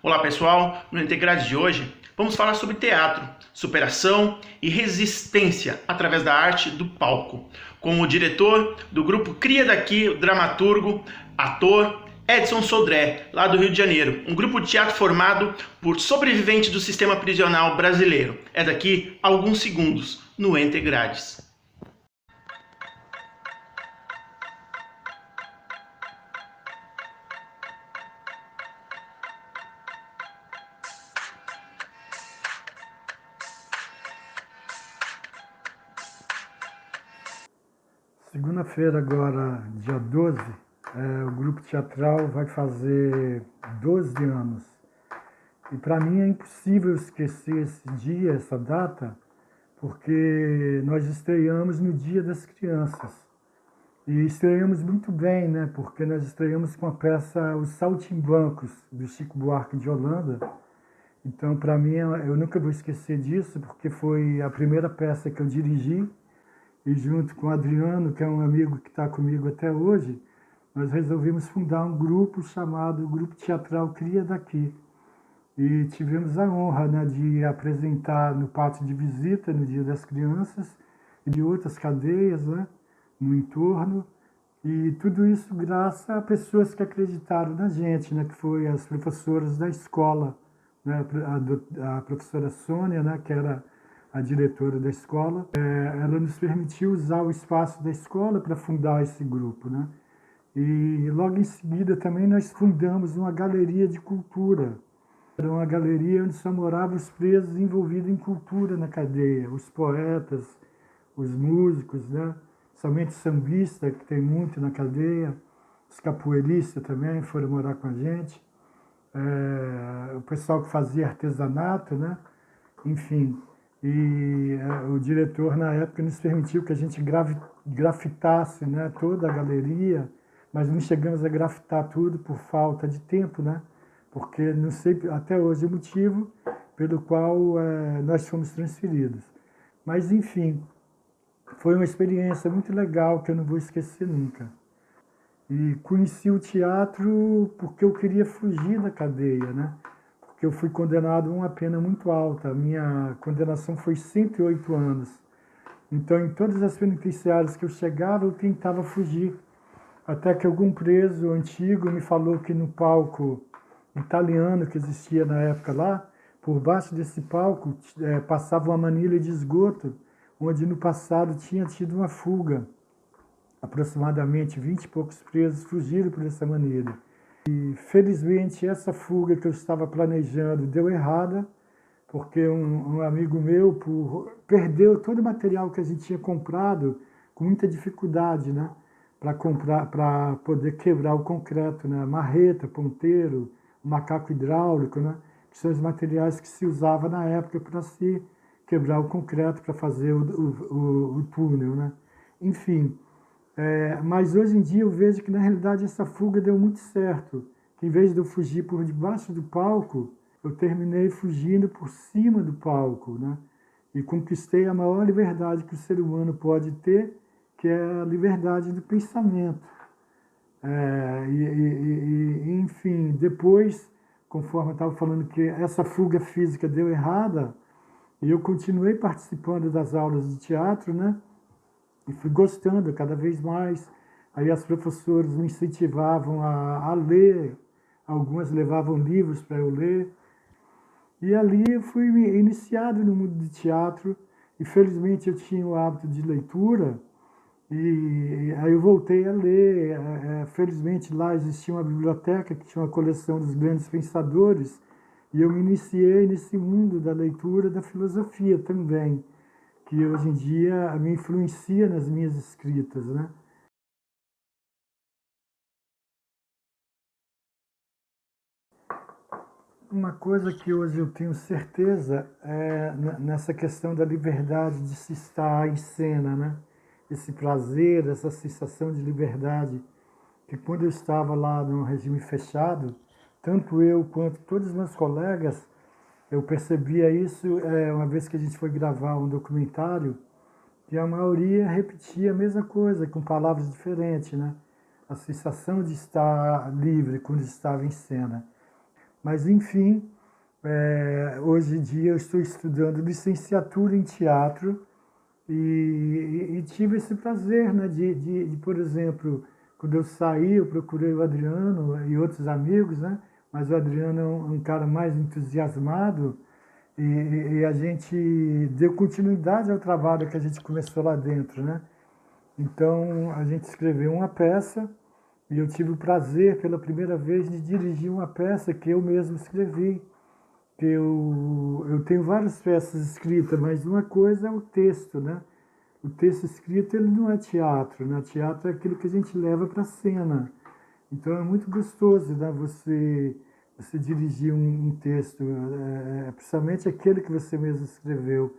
Olá pessoal, no Integrades de hoje vamos falar sobre teatro, superação e resistência através da arte do palco, com o diretor do grupo Cria Daqui, o dramaturgo, ator Edson Sodré, lá do Rio de Janeiro, um grupo de teatro formado por sobreviventes do sistema prisional brasileiro. É daqui a alguns segundos no Integrades. Segunda-feira agora, dia 12, o grupo teatral vai fazer 12 anos. E para mim é impossível esquecer esse dia, essa data, porque nós estreamos no Dia das Crianças. E estreamos muito bem, né? Porque nós estreamos com a peça Os Saltimbancos, do Chico Buarque de Holanda. Então, para mim, eu nunca vou esquecer disso, porque foi a primeira peça que eu dirigi. E junto com o Adriano, que é um amigo que está comigo até hoje, nós resolvemos fundar um grupo chamado Grupo Teatral Cria Daqui. E tivemos a honra, né, de apresentar no pátio de visita, no Dia das Crianças, e de outras cadeias, né, no entorno. E tudo isso graças a pessoas que acreditaram na gente, né, que foi as professoras da escola, né, a professora Sônia, né, que era a diretora da escola. Ela nos permitiu usar o espaço da escola para fundar esse grupo, né? E logo em seguida também nós fundamos uma galeria de cultura. Era uma galeria onde só moravam os presos envolvidos em cultura na cadeia, os poetas, os músicos, né? Somente sambista, que tem muito na cadeia, os capoeiristas também foram morar com a gente, o pessoal que fazia artesanato, né? Enfim. E o diretor, na época, nos permitiu que a gente grafitasse, né, toda a galeria, mas não chegamos a grafitar tudo por falta de tempo, né? Porque não sei até hoje o motivo pelo qual nós fomos transferidos. Mas, enfim, foi uma experiência muito legal que eu não vou esquecer nunca. E conheci o teatro porque eu queria fugir da cadeia, né? Porque eu fui condenado a uma pena muito alta. A minha condenação foi 108 anos. Então, em todas as penitenciárias que eu chegava, eu tentava fugir. Até que algum preso antigo me falou que no palco italiano que existia na época lá, por baixo desse palco passava uma manilha de esgoto, onde no passado tinha tido uma fuga. Aproximadamente 20 e poucos presos fugiram por essa manilha. E felizmente essa fuga que eu estava planejando deu errada, porque um amigo meu perdeu todo o material que a gente tinha comprado com muita dificuldade, né? Para poder quebrar o concreto, né? Marreta, ponteiro, macaco hidráulico, né? Que são os materiais que se usava na época para se quebrar o concreto, para fazer o túnel, né? Enfim, mas hoje em dia eu vejo que na realidade essa fuga deu muito certo, que em vez de eu fugir por debaixo do palco, eu terminei fugindo por cima do palco, né? E conquistei a maior liberdade que o ser humano pode ter, que é a liberdade do pensamento. Enfim, depois, conforme eu estava falando que essa fuga física deu errada, eu continuei participando das aulas de teatro, né? E fui gostando cada vez mais. Aí as professoras me incentivavam a ler, algumas levavam livros para eu ler. E ali eu fui iniciado no mundo do teatro, e felizmente eu tinha o hábito de leitura, e aí eu voltei a ler. Felizmente lá existia uma biblioteca que tinha uma coleção dos grandes pensadores, e eu me iniciei nesse mundo da leitura, da filosofia também, que hoje em dia me influencia nas minhas escritas, né? Uma coisa que hoje eu tenho certeza é nessa questão da liberdade de se estar em cena, né? Esse prazer, essa sensação de liberdade, que quando eu estava lá no regime fechado, tanto eu quanto todos os meus colegas, eu percebia isso uma vez que a gente foi gravar um documentário, que a maioria repetia a mesma coisa, com palavras diferentes, né? A sensação de estar livre quando estava em cena. Mas, enfim, hoje em dia eu estou estudando licenciatura em teatro e tive esse prazer, né, por exemplo, quando eu saí, eu procurei o Adriano e outros amigos, né, mas o Adriano é um cara mais entusiasmado e a gente deu continuidade ao trabalho que a gente começou lá dentro, né? Então, a gente escreveu uma peça e eu tive o prazer, pela primeira vez, de dirigir uma peça que eu mesmo escrevi. Que eu tenho várias peças escritas, mas uma coisa é o texto, né? O texto escrito, ele não é teatro, né? Teatro é aquilo que a gente leva para a cena. Então, é muito gostoso, né? Você dirigir um texto, principalmente aquele que você mesmo escreveu.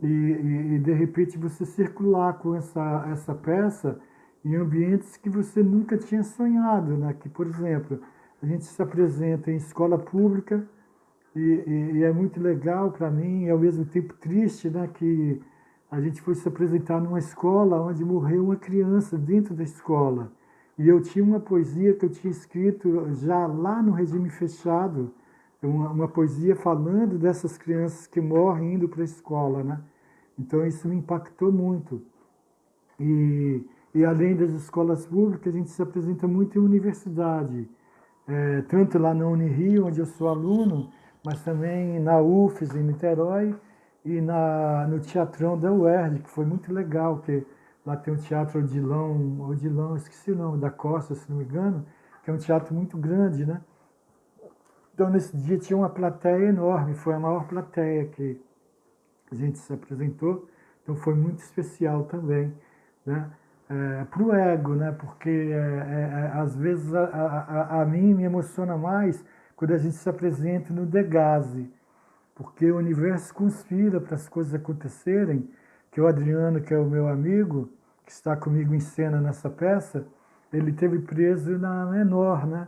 E de repente você circular com essa peça em ambientes que você nunca tinha sonhado, né? Que, por exemplo, a gente se apresenta em escola pública e é muito legal para mim e ao mesmo tempo triste, né? Que a gente foi se apresentar numa escola onde morreu uma criança dentro da escola. E eu tinha uma poesia que eu tinha escrito já lá no regime fechado, uma poesia falando dessas crianças que morrem indo para a escola, né? Então isso me impactou muito. E além das escolas públicas, a gente se apresenta muito em universidade, tanto lá na Unirio, onde eu sou aluno, mas também na UFES, em Niterói, e no Teatrão da UERJ, que foi muito legal, que lá tem o Teatro Odilão, esqueci o nome, da Costa, se não me engano, que é um teatro muito grande, né? Então, nesse dia tinha uma plateia enorme, foi a maior plateia que a gente se apresentou, então foi muito especial também, né? Para o ego, né? Porque às vezes a mim me emociona mais quando a gente se apresenta no Degaze, porque o universo conspira para as coisas acontecerem, que o Adriano, que é o meu amigo, que está comigo em cena nessa peça, ele teve preso na menor, né?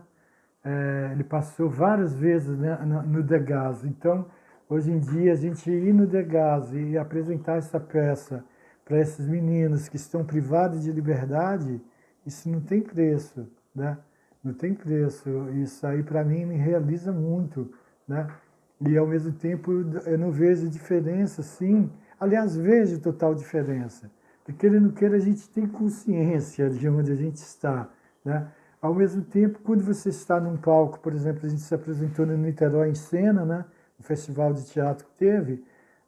Ele passou várias vezes, né, no Degaze. Então, hoje em dia, a gente ir no Degaze e apresentar essa peça para esses meninos que estão privados de liberdade, isso não tem preço, né? Não tem preço. Isso aí, para mim, me realiza muito, né? E, ao mesmo tempo, eu não vejo diferença, sim. Aliás, vejo total diferença. Porque, queira ou não queira, a gente tem consciência de onde a gente está, né? Ao mesmo tempo, quando você está num palco, por exemplo, a gente se apresentou no Niterói em cena, né? No festival de teatro que teve,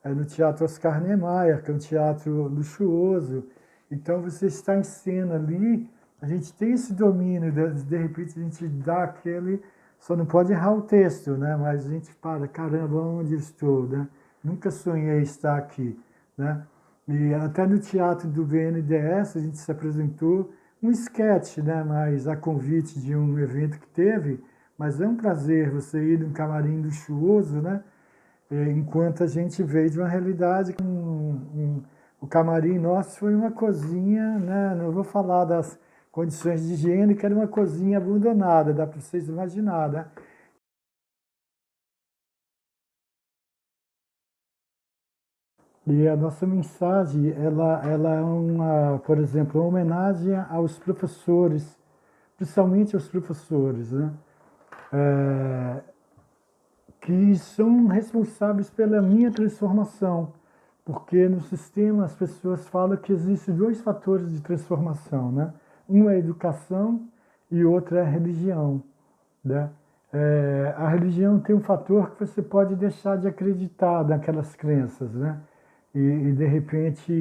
no Teatro Oscar Niemeyer, que é um teatro luxuoso. Então, você está em cena ali, a gente tem esse domínio, de repente a gente dá aquele... Só não pode errar o texto, né? Mas a gente fala, caramba, onde eu estou, né? Nunca sonhei estar aqui, né? E até no teatro do BNDES a gente se apresentou um esquete, né? Mas a convite de um evento que teve, mas é um prazer você ir num camarim luxuoso, né? Enquanto a gente veio de uma realidade que o camarim nosso foi uma cozinha, né? Não vou falar das condições de higiene, que era uma cozinha abandonada, dá para vocês imaginar, né? E a nossa mensagem, ela é por exemplo, uma homenagem aos professores, principalmente aos professores, né? Que são responsáveis pela minha transformação, porque no sistema as pessoas falam que existem dois fatores de transformação, né? Um é a educação e outro é a religião, né? A religião tem um fator que você pode deixar de acreditar naquelas crenças, né? E de repente,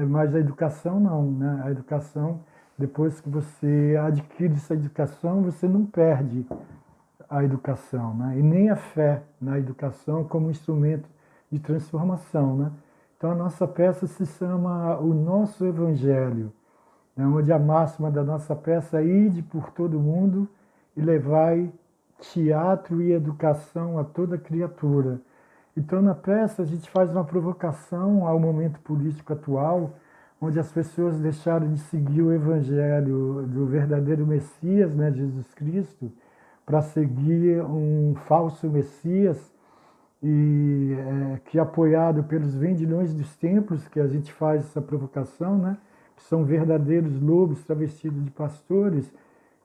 mas a educação não, né? A educação, depois que você adquire essa educação, você não perde a educação, né? E nem a fé na educação como instrumento de transformação, né? Então a nossa peça se chama O Nosso Evangelho, né? Onde a máxima da nossa peça é ide por todo mundo e levai teatro e educação a toda criatura. Então na peça a gente faz uma provocação ao momento político atual, onde as pessoas deixaram de seguir o evangelho do verdadeiro Messias, né, Jesus Cristo, para seguir um falso Messias e que apoiado pelos vendilhões dos templos, que a gente faz essa provocação, né, que são verdadeiros lobos travestidos de pastores,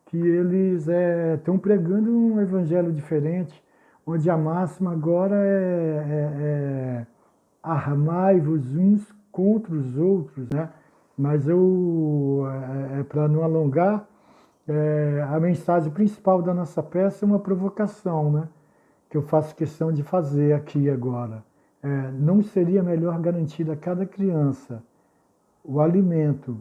que eles estão pregando um evangelho diferente, onde a máxima agora é armai-vos uns contra os outros, né? Mas para não alongar, a mensagem principal da nossa peça é uma provocação, né? Que eu faço questão de fazer aqui agora. Não seria melhor garantir a cada criança o alimento,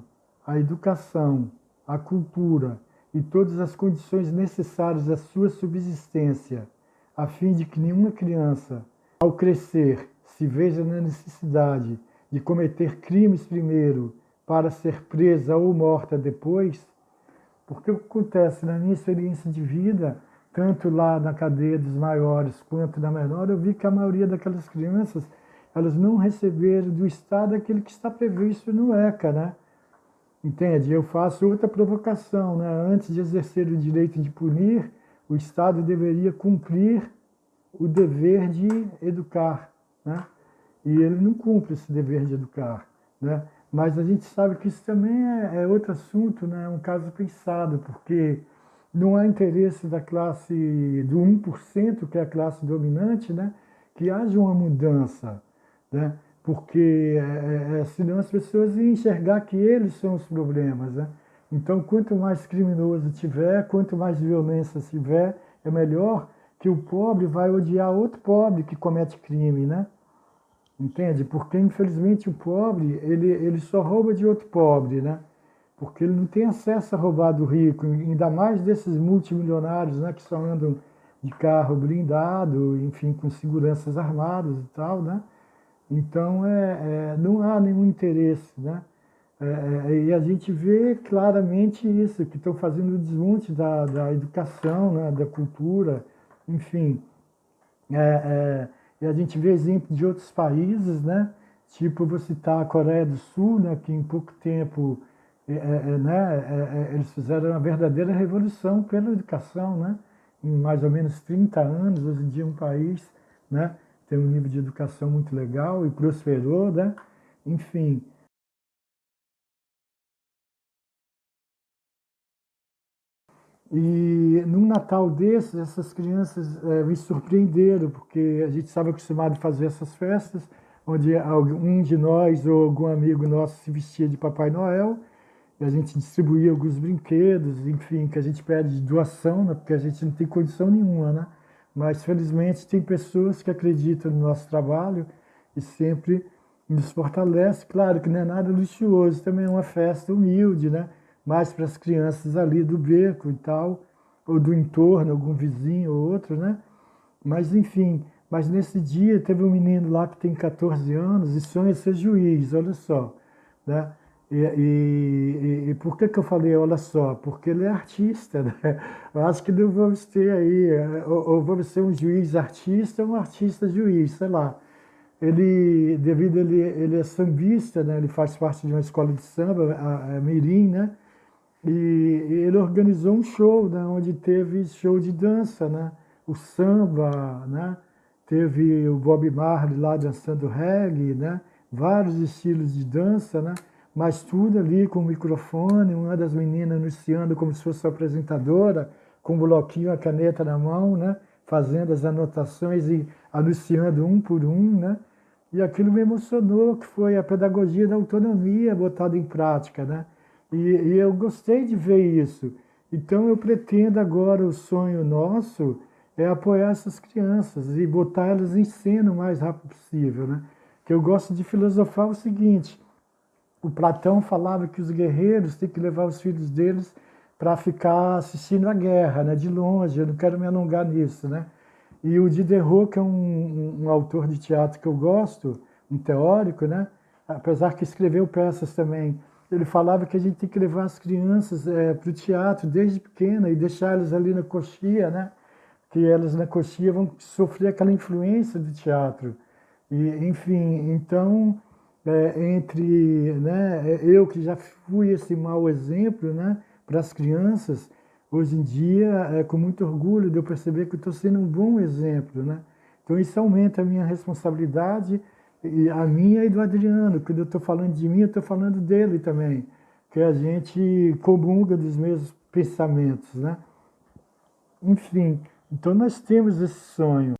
a educação, a cultura e todas as condições necessárias à sua subsistência, a fim de que nenhuma criança, ao crescer, se veja na necessidade de cometer crimes primeiro para ser presa ou morta depois? Porque o que acontece na minha experiência de vida, tanto lá na cadeia dos maiores quanto na menor, eu vi que a maioria daquelas crianças, elas não receberam do Estado aquilo que está previsto no ECA, né? Entende? Eu faço outra provocação, né? Antes de exercer o direito de punir, o Estado deveria cumprir o dever de educar, né? E ele não cumpre esse dever de educar, né? Mas a gente sabe que isso também é outro assunto, né? É um caso pensado, porque não há interesse da classe do 1%, que é a classe dominante, né? Que haja uma mudança, né? Porque senão as pessoas iam enxergar que eles são os problemas, né? Então, quanto mais criminoso tiver, quanto mais violência tiver, é melhor, que o pobre vai odiar outro pobre que comete crime, né? Entende? Porque, infelizmente, o pobre, ele só rouba de outro pobre, né? Porque ele não tem acesso a roubar do rico, ainda mais desses multimilionários, né? Que só andam de carro blindado, enfim, com seguranças armadas e tal, né? Então, não há nenhum interesse, né? E a gente vê claramente isso, que estão fazendo o desmonte da educação, né? Da cultura, enfim. E a gente vê exemplos de outros países, né? Tipo, vou citar a Coreia do Sul, né? Que em pouco tempo eles fizeram uma verdadeira revolução pela educação, né? Em mais ou menos 30 anos, hoje em dia é um país, né? Tem um nível de educação muito legal e prosperou, né? Enfim. E num Natal desses, essas crianças me surpreenderam, porque a gente estava acostumado a fazer essas festas, onde um de nós ou algum amigo nosso se vestia de Papai Noel, e a gente distribuía alguns brinquedos, enfim, que a gente pede de doação, né, porque a gente não tem condição nenhuma, né? Mas, felizmente, tem pessoas que acreditam no nosso trabalho e sempre nos fortalece. Claro que não é nada luxuoso, também é uma festa humilde, né? Mais para as crianças ali do beco e tal, ou do entorno, algum vizinho ou outro, né? Mas, enfim, mas nesse dia teve um menino lá que tem 14 anos e sonha ser juiz, olha só, né? E por que eu falei, olha só? Porque ele é artista, né? Eu acho que não vamos ter aí, ou vamos ser um juiz artista ou um artista juiz, sei lá. Ele é sambista, né? Ele faz parte de uma escola de samba, a Mirim, né? E ele organizou um show, né? Onde teve show de dança, né? O samba, né? Teve o Bob Marley lá dançando reggae, né? Vários estilos de dança, né? Mas tudo ali com o microfone, uma das meninas anunciando como se fosse apresentadora, com o bloquinho, a caneta na mão, né? Fazendo as anotações e anunciando um por um, né? E aquilo me emocionou, que foi a pedagogia da autonomia botada em prática, né? E eu gostei de ver isso. Então eu pretendo agora, o sonho nosso é apoiar essas crianças e botar elas em cena o mais rápido possível, né? Que eu gosto de filosofar o seguinte: o Platão falava que os guerreiros têm que levar os filhos deles para ficar assistindo a guerra, né? De longe. Eu não quero me alongar nisso, né? E o Diderot, que é um autor de teatro que eu gosto, um teórico, né? Apesar que escreveu peças também, ele falava que a gente tem que levar as crianças para o teatro desde pequena e deixar elas ali na coxia, né? Que elas na coxia vão sofrer aquela influência do teatro. E, enfim, então, eu que já fui esse mau exemplo, né, para as crianças, hoje em dia, com muito orgulho de eu perceber que eu estou sendo um bom exemplo, né? Então isso aumenta a minha responsabilidade, e a minha e do Adriano. Quando eu estou falando de mim, eu estou falando dele também, que a gente comunga dos mesmos pensamentos, né? Enfim, então nós temos esse sonho.